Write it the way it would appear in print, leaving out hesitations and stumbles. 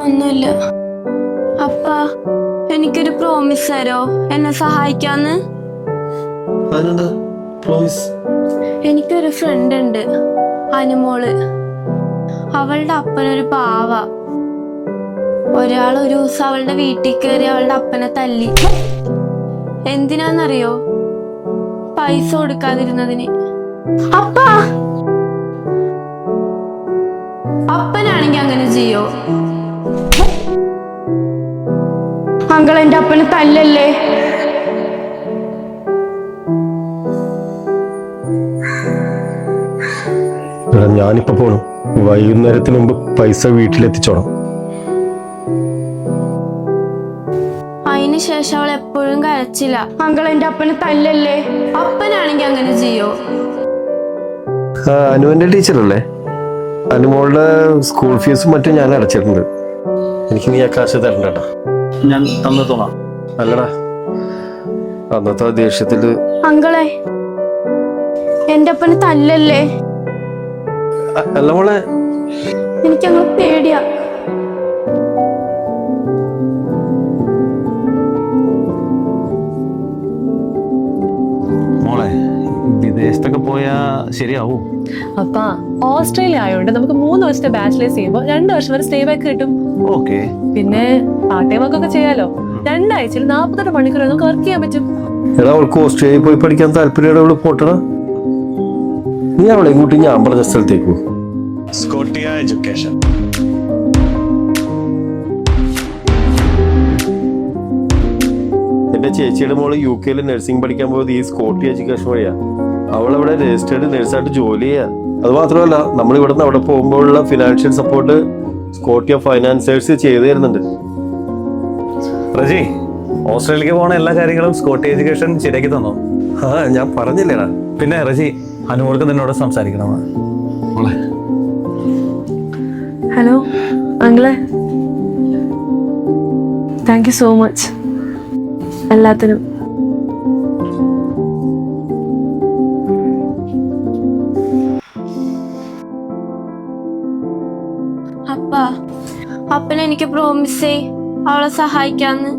ഒന്നുമില്ല. അപ്പ എനിക്കൊരു പ്രോമിസ് തരോ എന്നെ സഹായിക്കാന്ന്? എനിക്കൊരു ഫ്രണ്ട് ഉണ്ട്, അനുമോള്. അവളുടെ അപ്പനൊരു പാവ. ഒരാൾ ഒരു ദിവസം അവളുടെ വീട്ടിൽ കയറി അവളുടെ അപ്പനെ തല്ലി. എന്തിനാന്നറിയോ? പൈസ കൊടുക്കാതിരുന്നതിന്. അപ്പനാണെങ്കി അങ്ങനെ ചെയ്യോ? അങ്കിൾ എന്റെ അപ്പനെ തല്ലല്ലേ. ഞാനിപ്പോ പോണം. വൈകുന്നേരത്തിന് മുമ്പ് പൈസ വീട്ടിലെത്തിച്ചോണം. അതിനുശേഷം അവൾ എപ്പോഴും കരച്ചില്ല. അങ്കിൾ എന്റെ അപ്പനെ തല്ലല്ലേ. അപ്പനാണെങ്കി അങ്ങനെ ചെയ്യോ? അനുവിന്റെ ടീച്ചറല്ലേ? അനുമോളുടെ സ്കൂൾ ഫീസും മറ്റും ഞാൻ അടച്ചിട്ടുണ്ട്. എനിക്ക് നീ ആ കാശ് തരണ്ടട്ടാ. ഞാൻ തന്നോളാം. അല്ലടാ, അന്നത്തെ ദേഷ്യത്തില്. അങ്കിളെ എന്റെ അപ്പനെ തല്ലല്ലേ. അല്ല മോളെ, എനിക്കങ്ങനെ പേടിയാ. മോളെ, വിദേശത്തൊക്കെ പോയാ ശരിയാവും. അപ്പാ ഓസ്ട്രേലിയ ആയതുകൊണ്ട് നമുക്ക് 3 വർഷത്തെ ബാച്ചിലേഴ്സ് ചെയ്യുമ്പോൾ 2 വർഷം വരെ സ്റ്റേ ബാക്ക് കിട്ടും. ഓക്കെ. പിന്നെ പാർട്ട് ടൈം ഒക്കെ ചെയ്യാലോ. 2 ആഴ്ചയിൽ 48 മണിക്കൂർ നമുക്ക് വർക്ക് ചെയ്യാൻ പറ്റും. എടാ, അവൾക്ക് ഓസ്ട്രേലിയയിൽ പോയി പഠിക്കാൻ താല്പര്യം. അവള് പോട്ടടാ. നീ അവളെ കൂട്ടി ഞാൻ പറഞ്ഞ സ്ഥലത്തേക്ക്. Scotia education. എന്റെ ചേച്ചിയുടെ മോള് UK നഴ്സിംഗ് പഠിക്കാൻ പോയത് ഈ സ്കോട്ടിയ എഡ്യൂക്കേഷൻ വഴിയാ. അവളവിടെ രജിസ്റ്റേർഡ് നഴ്സായിട്ട് ജോലി ചെയ്യാ. അത് മാത്രമല്ല, നമ്മൾ ഇവിടെ നിന്ന് അവിടെ പോകുമ്പോഴുള്ള ഫിനാൻഷ്യൽ സപ്പോർട്ട് സ്കോട്ടിയ ഫൈനാൻസേഴ്സ് ചെയ്തു തരുന്നുണ്ട്. റജി, ഓസ്ട്രേലിയക്ക് പോണ എല്ലാ കാര്യങ്ങളും സ്കോട്ടിയ എഡ്യൂക്കേഷൻ ശരിയാക്കി തന്നോ? ഞാൻ പറഞ്ഞില്ലേടാ. പിന്നെ റജി, അനുമോൾക്ക് നിന്നോട് സംസാരിക്കണം. ഹലോ അങ്കിളെ, താങ്ക് യു സോ മച്ച് എല്ലാത്തിനും. അപ്പനെനിക്ക് പ്രോമിസ് ചെയ് അവളെ സഹായിക്കാന്ന്.